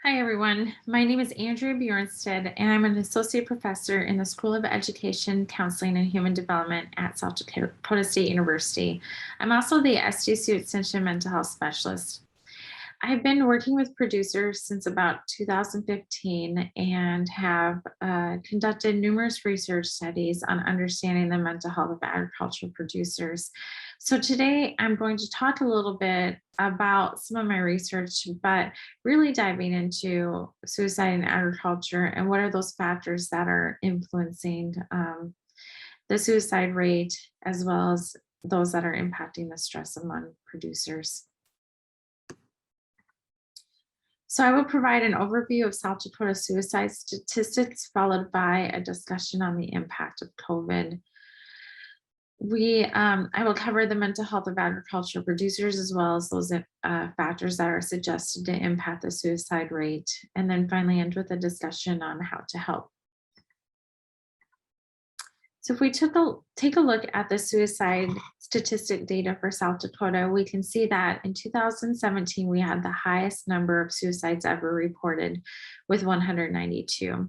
Hi, everyone. My name is Andrea Bjornstead, and I'm an associate professor in the School of Education, Counseling, and Human Development at South Dakota State University. I'm also the SDSU Extension Mental Health Specialist. I've been working with producers since about 2015 and have conducted numerous research studies on understanding the mental health of agricultural producers. So today I'm going to talk a little bit about some of my research, but really diving into suicide in agriculture and what are those factors that are influencing the suicide rate, as well as those that are impacting the stress among producers. So I will provide an overview of South Dakota suicide statistics, followed by a discussion on the impact of COVID. I will cover the mental health of agricultural producers, as well as those factors that are suggested to impact the suicide rate, and then finally end with a discussion on how to help. So if we take a look at the suicide statistic data for South Dakota, we can see that in 2017, we had the highest number of suicides ever reported with 192.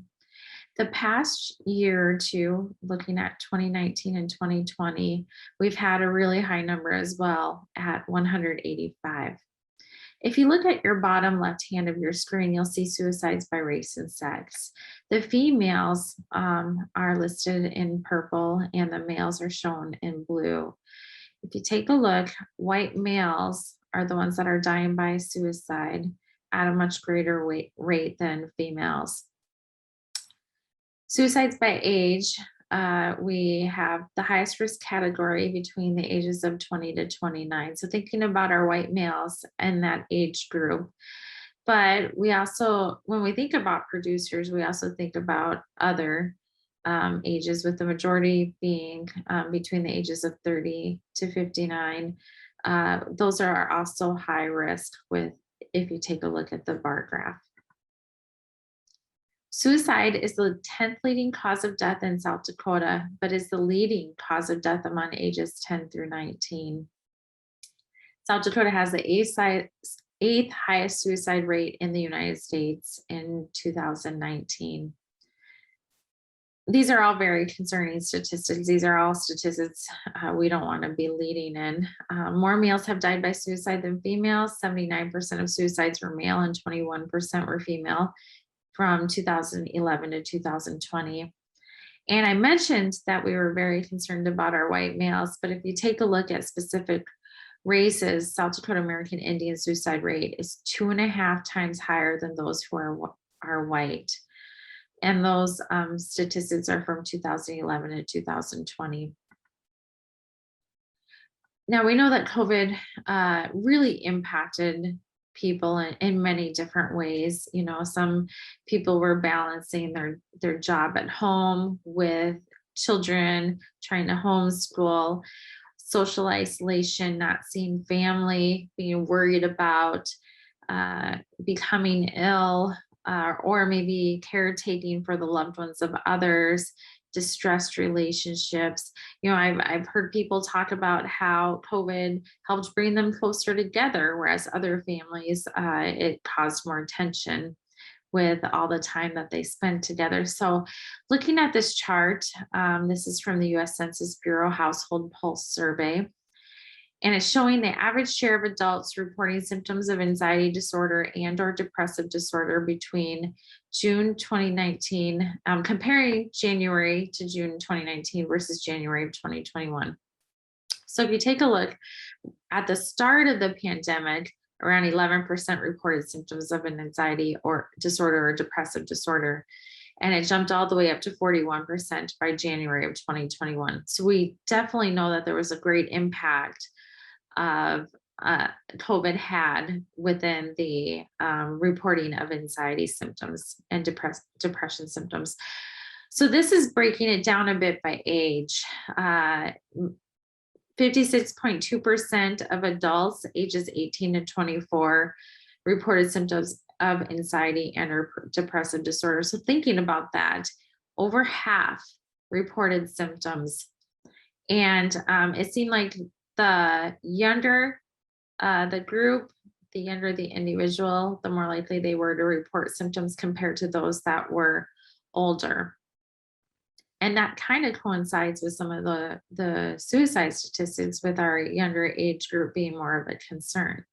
The past year or two, looking at 2019 and 2020, we've had a really high number as well at 185. If you look at your bottom left hand of your screen, you'll see suicides by race and sex. The females are listed in purple and the males are shown in blue. If you take a look, white males are the ones that are dying by suicide at a much greater rate than females. Suicides by age, we have the highest risk category between the ages of 20 to 29. So thinking about our white males and that age group. But we also, when we think about producers, we also think about other ages, with the majority being between the ages of 30 to 59. Those are also high risk with, if you take a look at the bar graph. Suicide is the 10th leading cause of death in South Dakota, but is the leading cause of death among ages 10 through 19. South Dakota has the eighth highest suicide rate in the United States in 2019. These are all very concerning statistics. These are all statistics we don't want to be leading in. More males have died by suicide than females. 79% of suicides were male and 21% were female from 2011 to 2020. And I mentioned that we were very concerned about our white males, but if you take a look at specific races, South Dakota American Indian suicide rate is 2.5 times higher than those who are white. And those statistics are from 2011 to 2020. Now we know that COVID really impacted people in many different ways. You know, some people were balancing their job at home with children, trying to homeschool, social isolation, not seeing family, being worried about becoming ill, or maybe caretaking for the loved ones of others, distressed relationships. You know, I've heard people talk about how COVID helped bring them closer together, whereas other families, it caused more tension with all the time that they spent together. So looking at this chart, this is from the US Census Bureau Household Pulse Survey. And it's showing the average share of adults reporting symptoms of anxiety disorder and or depressive disorder between June 2019, comparing January to June 2019 versus January of 2021. So if you take a look at the start of the pandemic, around 11% reported symptoms of an anxiety or disorder or depressive disorder. And it jumped all the way up to 41% by January of 2021. So we definitely know that there was a great impact of COVID had within the reporting of anxiety symptoms and depression symptoms. So this is breaking it down a bit by age. 56.2% of adults ages 18 to 24 reported symptoms of anxiety and or depressive disorder. So thinking about that, over half reported symptoms. And it seemed like the younger the group, the younger the individual, the more likely they were to report symptoms compared to those that were older. And that kind of coincides with some of the suicide statistics, with our younger age group being more of a concern.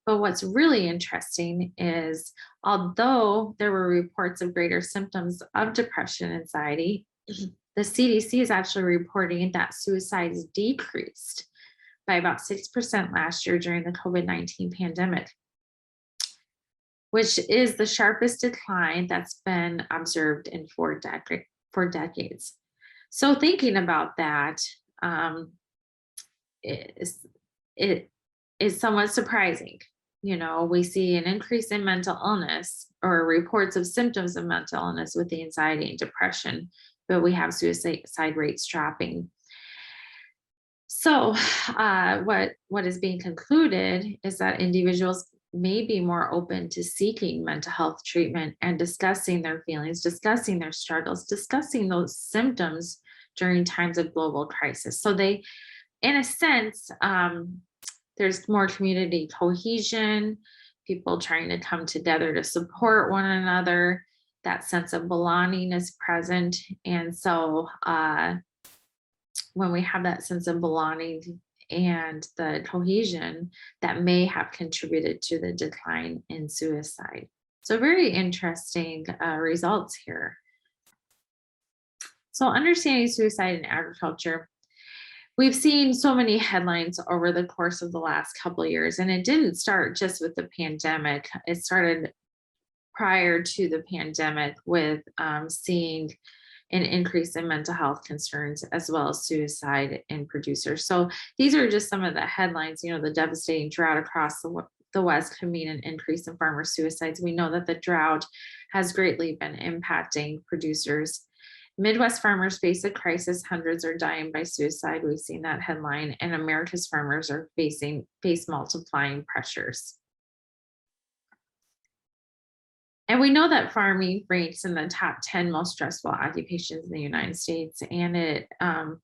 But what's really interesting is, although there were reports of greater symptoms of depression and anxiety, the CDC is actually reporting that suicides decreased by about 6% last year during the COVID-19 pandemic, which is the sharpest decline that's been observed in 4 decades. So thinking about that, is it is somewhat surprising. We see an increase in mental illness, or reports of symptoms of mental illness with the anxiety and depression, but we have suicide rates dropping. So what is being concluded is that individuals may be more open to seeking mental health treatment and discussing their feelings, discussing their struggles, discussing those symptoms during times of global crisis. So they, in a sense, there's more community cohesion, people trying to come together to support one another. That sense of belonging is present. And so when we have that sense of belonging and the cohesion, that may have contributed to the decline in suicide. So very interesting results here. So understanding suicide in agriculture. We've seen so many headlines over the course of the last couple of years, and it didn't start just with the pandemic. It started prior to the pandemic with seeing an increase in mental health concerns as well as suicide in producers. So these are just some of the headlines. The devastating drought across the West could mean an increase in farmer suicides. We know that the drought has greatly been impacting producers. Midwest farmers face a crisis. Hundreds are dying by suicide. We've seen that headline, and America's farmers are face multiplying pressures. And we know that farming ranks in the top 10 most stressful occupations in the United States. And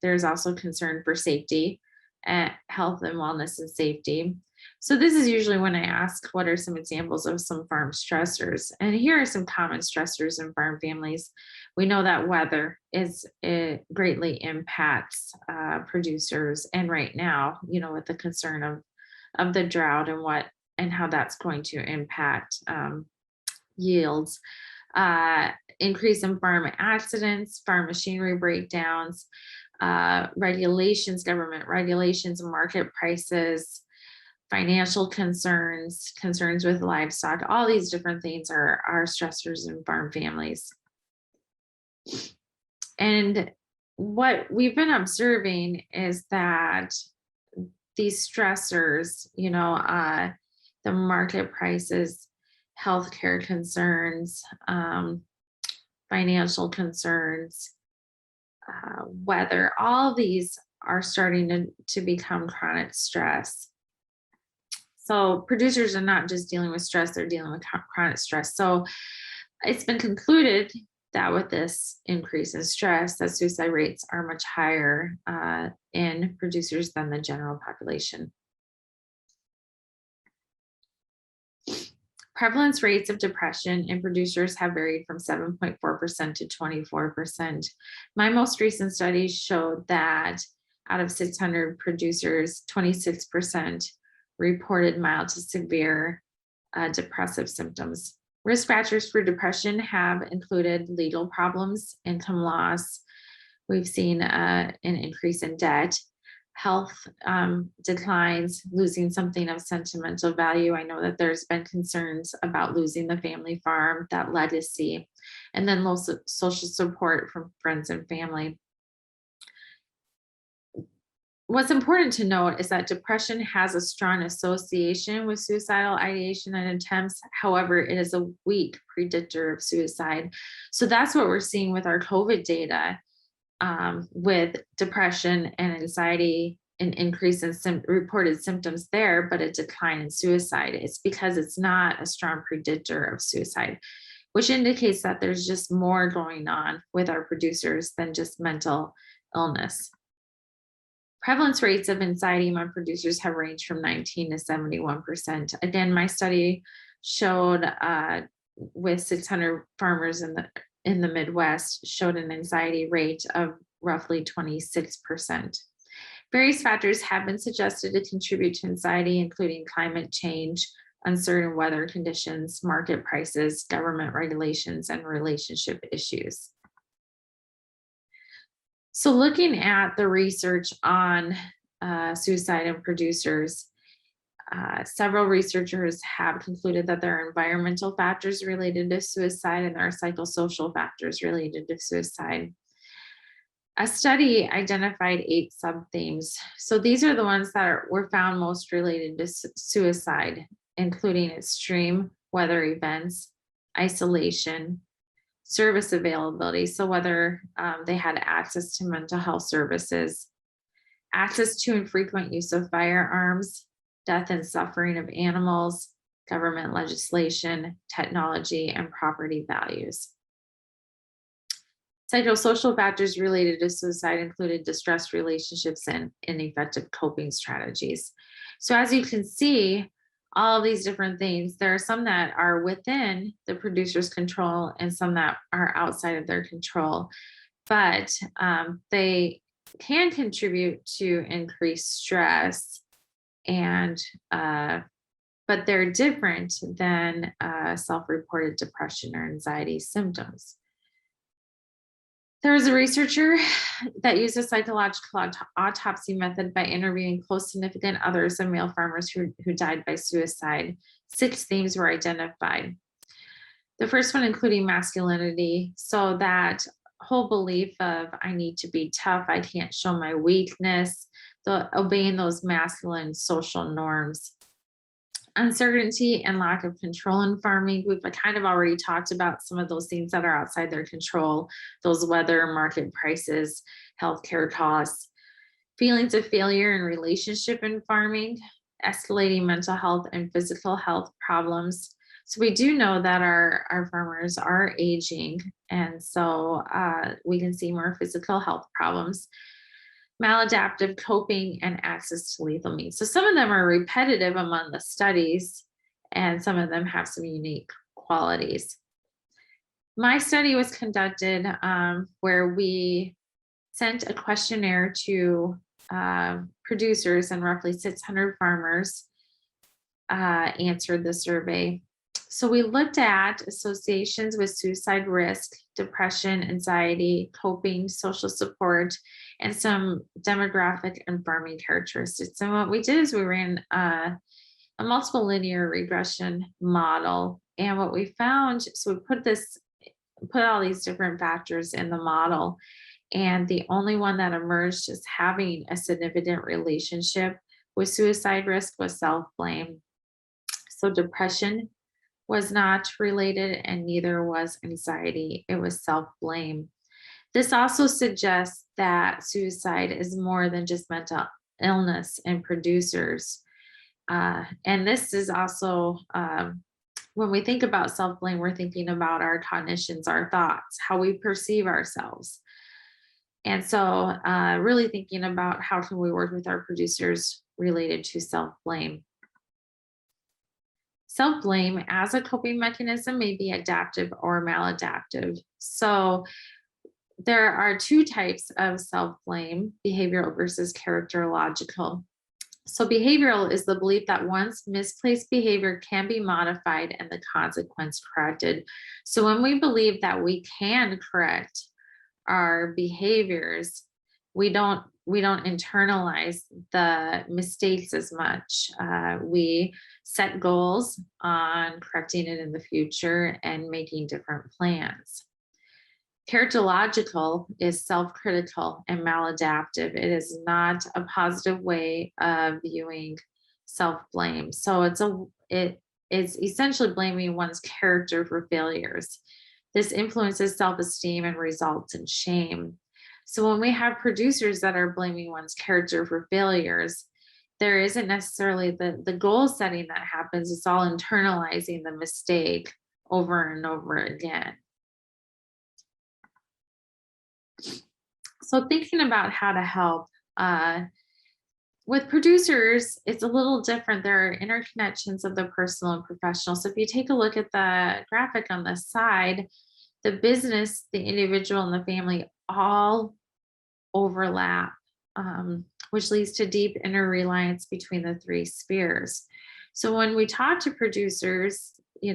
there's also concern for safety, health and wellness and safety. So this is usually when I ask, what are some examples of some farm stressors? And here are some common stressors in farm families. We know that weather it greatly impacts producers. And right now, with the concern of the drought and how that's going to impact yields, increase in farm accidents, farm machinery breakdowns, regulations, government regulations, market prices, financial concerns with livestock. All these different things are stressors in farm families. And what we've been observing is that these stressors, the market prices, healthcare concerns, financial concerns, weather, all these are starting to become chronic stress. So producers are not just dealing with stress, they're dealing with chronic stress. So it's been concluded that with this increase in stress, that suicide rates are much higher in producers than the general population. Prevalence rates of depression in producers have varied from 7.4% to 24%. My most recent study showed that out of 600 producers, 26% reported mild to severe depressive symptoms. Risk factors for depression have included legal problems, income loss. We've seen an increase in debt, health declines, losing something of sentimental value. I know that there's been concerns about losing the family farm, that legacy, and then low social support from friends and family. What's important to note is that depression has a strong association with suicidal ideation and attempts. However, it is a weak predictor of suicide. So that's what we're seeing with our COVID data, with depression and anxiety, an increase in reported symptoms there, but a decline in suicide. It's because it's not a strong predictor of suicide, which indicates that there's just more going on with our producers than just mental illness. Prevalence rates of anxiety among producers have ranged from 19 to 71%. Again, my study showed with 600 farmers in the Midwest showed an anxiety rate of roughly 26%. Various factors have been suggested to contribute to anxiety, including climate change, uncertain weather conditions, market prices, government regulations, and relationship issues. So looking at the research on suicide in producers, several researchers have concluded that there are environmental factors related to suicide and there are psychosocial factors related to suicide. A study identified 8 sub-themes. So these are the ones that were found most related to suicide, including extreme weather events, isolation, service availability. So whether they had access to mental health services, access to and frequent use of firearms, death and suffering of animals, government legislation, technology, and property values. Psychosocial factors related to suicide included distressed relationships and ineffective coping strategies. So as you can see, all of these different things, there are some that are within the producer's control and some that are outside of their control, but they can contribute to increased stress and but they're different than self-reported depression or anxiety symptoms. There was a researcher that used a psychological autopsy method by interviewing close significant others of male farmers who died by suicide. 6 themes were identified. The first one including masculinity, so that whole belief of I need to be tough, I can't show my weakness, obeying those masculine social norms. Uncertainty and lack of control in farming. We've kind of already talked about some of those things that are outside their control, those weather, market prices, healthcare costs, feelings of failure in relationship in farming, escalating mental health and physical health problems. So we do know that our farmers are aging, and so we can see more physical health problems. Maladaptive coping and access to lethal means. So some of them are repetitive among the studies, and some of them have some unique qualities. My study was conducted where we sent a questionnaire to producers, and roughly 600 farmers answered the survey. So we looked at associations with suicide risk, depression, anxiety, coping, social support, and some demographic and farming characteristics. And what we did is we ran a multiple linear regression model. And what we found, so we put all these different factors in the model. And the only one that emerged as having a significant relationship with suicide risk was self-blame. So depression was not related, and neither was anxiety. It was self-blame. This also suggests that suicide is more than just mental illness in producers. And this is also, when we think about self-blame, we're thinking about our cognitions, our thoughts, how we perceive ourselves. And so really thinking about how can we work with our producers related to self-blame. Self-blame as a coping mechanism may be adaptive or maladaptive. So there are 2 types of self-blame, behavioral versus characterological. So behavioral is the belief that one's misplaced behavior can be modified and the consequence corrected. So when we believe that we can correct our behaviors, we don't internalize the mistakes as much. We set goals on correcting it in the future and making different plans. Characterological is self-critical and maladaptive. It is not a positive way of viewing self-blame. So it is essentially blaming one's character for failures. This influences self-esteem and results in shame. So when we have producers that are blaming one's character for failures, there isn't necessarily the goal setting that happens. It's all internalizing the mistake over and over again. So thinking about how to help, with producers, it's a little different. There are interconnections of the personal and professional. So if you take a look at the graphic on the side, the business, the individual, and the family all overlap, which leads to deep interreliance between the three spheres. So when we talk to producers, you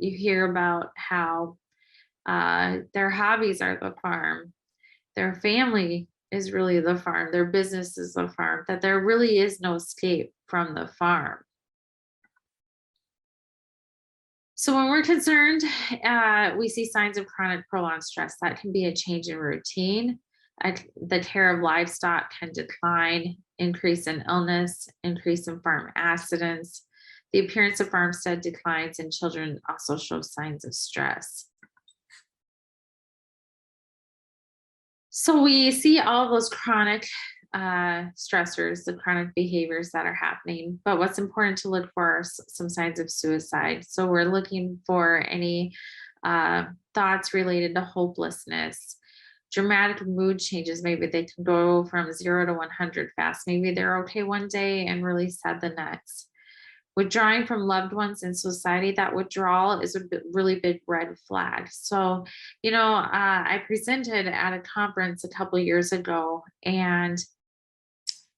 hear about how their hobbies are the farm, their family is really the farm, their business is the farm, that there really is no escape from the farm. So when we're concerned, we see signs of chronic prolonged stress. That can be a change in routine. The care of livestock can decline, increase in illness, increase in farm accidents. The appearance of farmstead declines, and children also show signs of stress. So we see all those chronic stressors, the chronic behaviors that are happening. But what's important to look for are some signs of suicide. So we're looking for any thoughts related to hopelessness, dramatic mood changes. Maybe they can go from 0 to 100 fast. Maybe they're okay one day and really sad the next. Withdrawing from loved ones in society, that withdrawal is a really big red flag. So, I presented at a conference a couple of years ago, and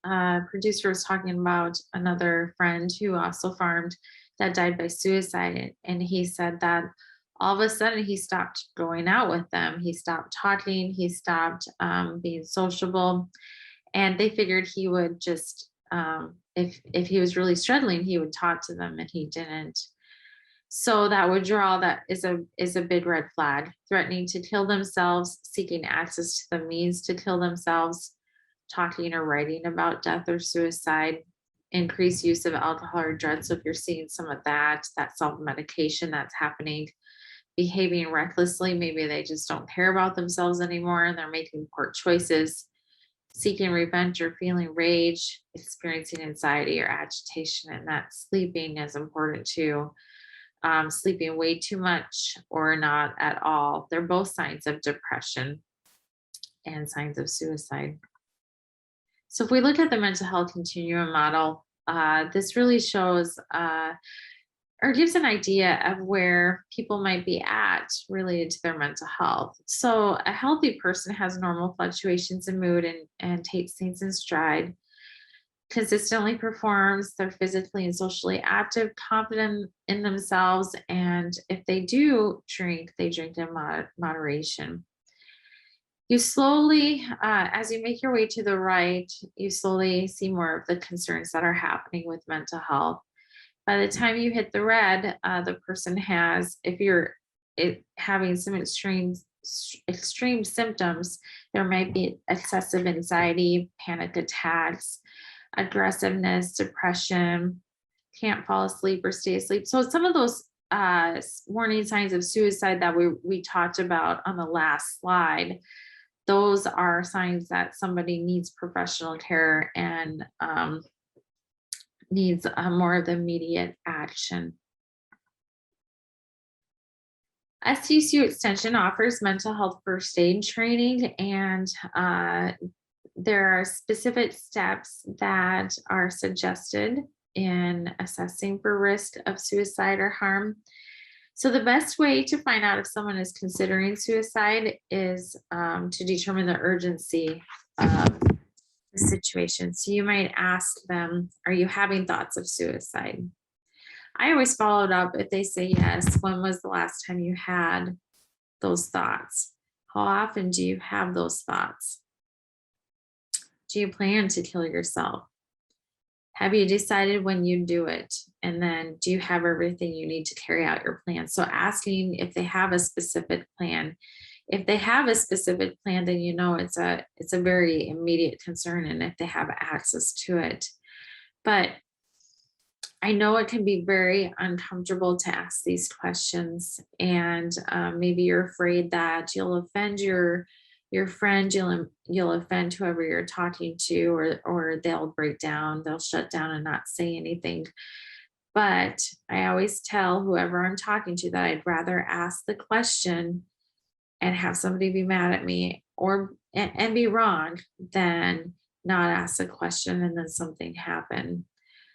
a producer was talking about another friend who also farmed that died by suicide. And he said that all of a sudden he stopped going out with them. He stopped talking. He stopped being sociable. And they figured he would just, if he was really struggling, he would talk to them, and he didn't. So that withdrawal, that is a big red flag. Threatening to kill themselves, seeking access to the means to kill themselves, talking or writing about death or suicide, increased use of alcohol or drugs. So if you're seeing some of that self-medication that's happening, behaving recklessly, maybe they just don't care about themselves anymore and they're making poor choices, seeking revenge or feeling rage, experiencing anxiety or agitation. And that sleeping is important too. Sleeping way too much or not at all. They're both signs of depression and signs of suicide. So if we look at the mental health continuum model, this really shows or gives an idea of where people might be at related to their mental health. So a healthy person has normal fluctuations in mood and takes things in stride, consistently performs, they're physically and socially active, confident in themselves, and if they do drink, they drink in moderation. You slowly, as you make your way to the right, you slowly see more of the concerns that are happening with mental health. By the time you hit the red, the person has, if you're having some extreme symptoms, there might be excessive anxiety, panic attacks, aggressiveness, depression, can't fall asleep or stay asleep. So some of those warning signs of suicide that we talked about on the last slide, those are signs that somebody needs professional care and needs more of the immediate action. SDSU Extension offers mental health first aid training, and there are specific steps that are suggested in assessing for risk of suicide or harm. So the best way to find out if someone is considering suicide is to determine the urgency of the situation. So you might ask them, are you having thoughts of suicide? I always followed up if they say yes, when was the last time you had those thoughts? How often do you have those thoughts? Do you plan to kill yourself? Have you decided when you do it? And then do you have everything you need to carry out your plan? So asking if they have a specific plan. If they have a specific plan, then it's a very immediate concern, and if they have access to it. But I know it can be very uncomfortable to ask these questions, and maybe you're afraid that you'll offend your friend, you'll offend whoever you're talking to, or they'll break down, they'll shut down and not say anything. But I always tell whoever I'm talking to that I'd rather ask the question and have somebody be mad at me and be wrong than not ask a question and then something happen.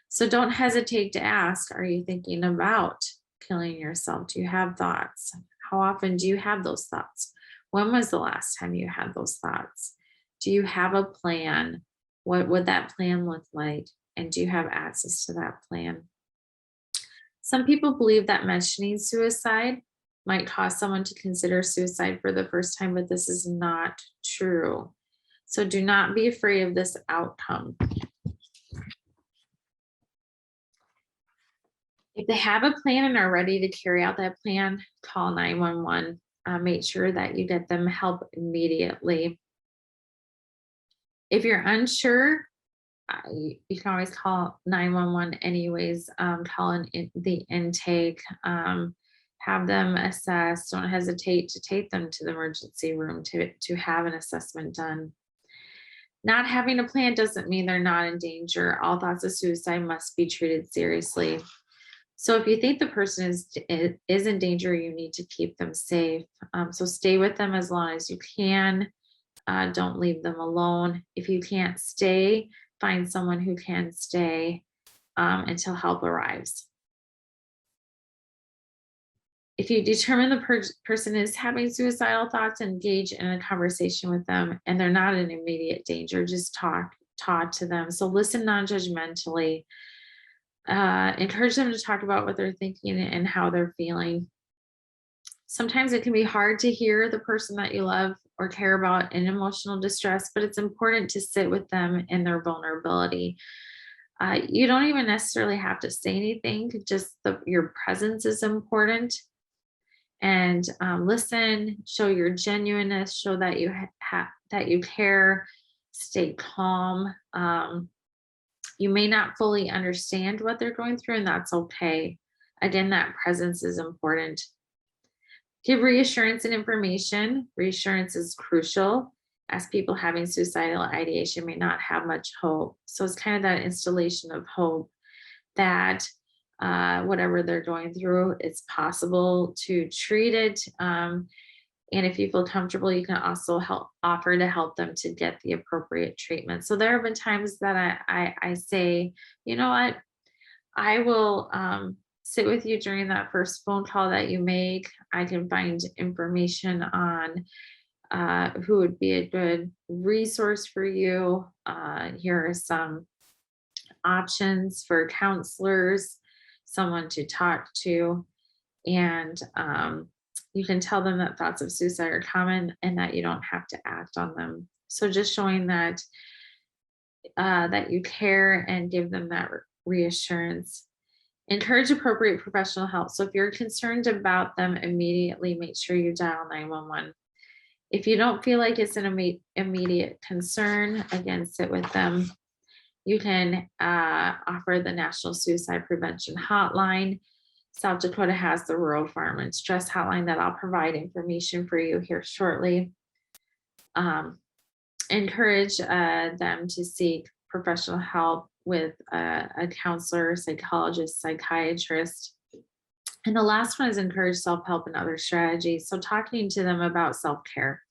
So don't hesitate to ask, are you thinking about killing yourself? Do you have thoughts? How often do you have those thoughts? When was the last time you had those thoughts? Do you have a plan? What would that plan look like? And do you have access to that plan? Some people believe that mentioning suicide might cause someone to consider suicide for the first time, but this is not true. So do not be afraid of this outcome. If they have a plan and are ready to carry out that plan, call 911. Make sure that you get them help immediately. If you're unsure, you can always call 911 anyways. Call the intake, have them assessed. Don't hesitate to take them to the emergency room to have an assessment done. Not having a plan doesn't mean they're not in danger. All thoughts of suicide must be treated seriously. So if you think the person is in danger, you need to keep them safe. So stay with them as long as you can. Don't leave them alone. If you can't stay, find someone who can stay until help arrives. If you determine the person is having suicidal thoughts, engage in a conversation with them and they're not in immediate danger, just talk to them. So listen non-judgmentally. Encourage them to talk about what they're thinking and how they're feeling. Sometimes it can be hard to hear the person that you love or care about in emotional distress, but it's important to sit with them in their vulnerability. You don't even necessarily have to say anything, just your presence is important. And listen, show your genuineness, show that you care, stay calm. You may not fully understand what they're going through, and that's okay. Again, that presence is important. Give reassurance and information. Reassurance is crucial, as people having suicidal ideation may not have much hope. So it's kind of that installation of hope that whatever they're going through, it's possible to treat it. And if you feel comfortable, you can also offer to help them to get the appropriate treatment. So there have been times that I say, you know what, I will sit with you during that first phone call that you make. I can find information on who would be a good resource for you. Here are some options for counselors, someone to talk to, and you can tell them that thoughts of suicide are common and that you don't have to act on them. So just showing that that you care and give them that reassurance. Encourage appropriate professional help. So if you're concerned about them, immediately make sure you dial 911. If you don't feel like it's an immediate concern, again, sit with them. You can offer the National Suicide Prevention Hotline. South Dakota has the Rural Farm and Stress Hotline that I'll provide information for you here shortly. Encourage them to seek professional help with a counselor, psychologist, psychiatrist. And the last one is encourage self-help and other strategies. So talking to them about self-care.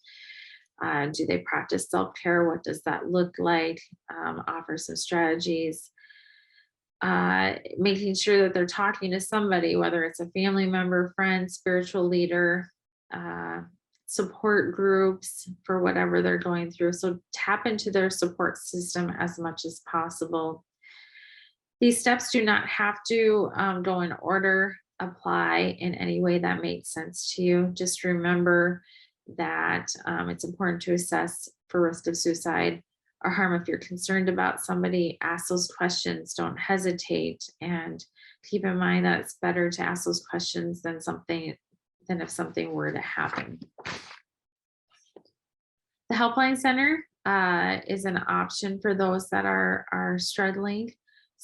Do they practice self-care? What does that look like? Offer some strategies. Making sure that they're talking to somebody, whether it's a family member, friend, spiritual leader, support groups for whatever they're going through. So tap into their support system as much as possible. These steps do not have to go in order. Apply in any way that makes sense to you. Just remember that it's important to assess for risk of suicide or harm. If you're concerned about somebody, ask those questions. Don't hesitate, and keep in mind that it's better to ask those questions than if something were to happen. The Helpline Center is an option for those that are struggling.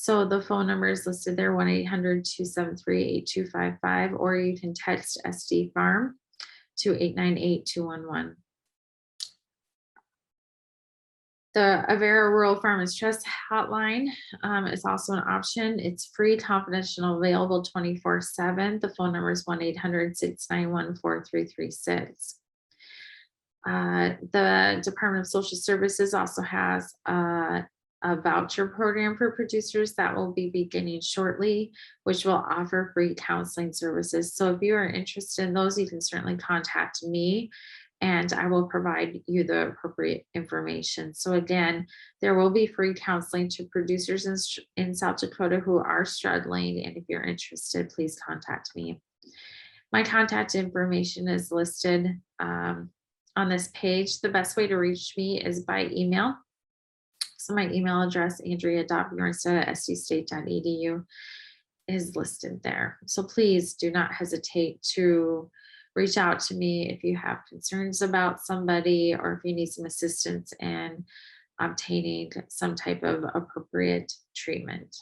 So the phone number is listed there, 1-800-273-8255, or you can text SD Farm to 898-211. The Avera Rural Farm and Stress Hotline is also an option. It's free, confidential, available 24/7. The phone number is 1-800-691-4336. The Department of Social Services also has a voucher program for producers that will be beginning shortly, which will offer free counseling services. So if you are interested in those, you can certainly contact me and I will provide you the appropriate information. So again, there will be free counseling to producers in South Dakota who are struggling. And if you're interested, please contact me. My contact information is listed on this page. The best way to reach me is by email. So my email address, andrea.bjornstead@sdstate.edu, is listed there. So please do not hesitate to reach out to me if you have concerns about somebody or if you need some assistance in obtaining some type of appropriate treatment.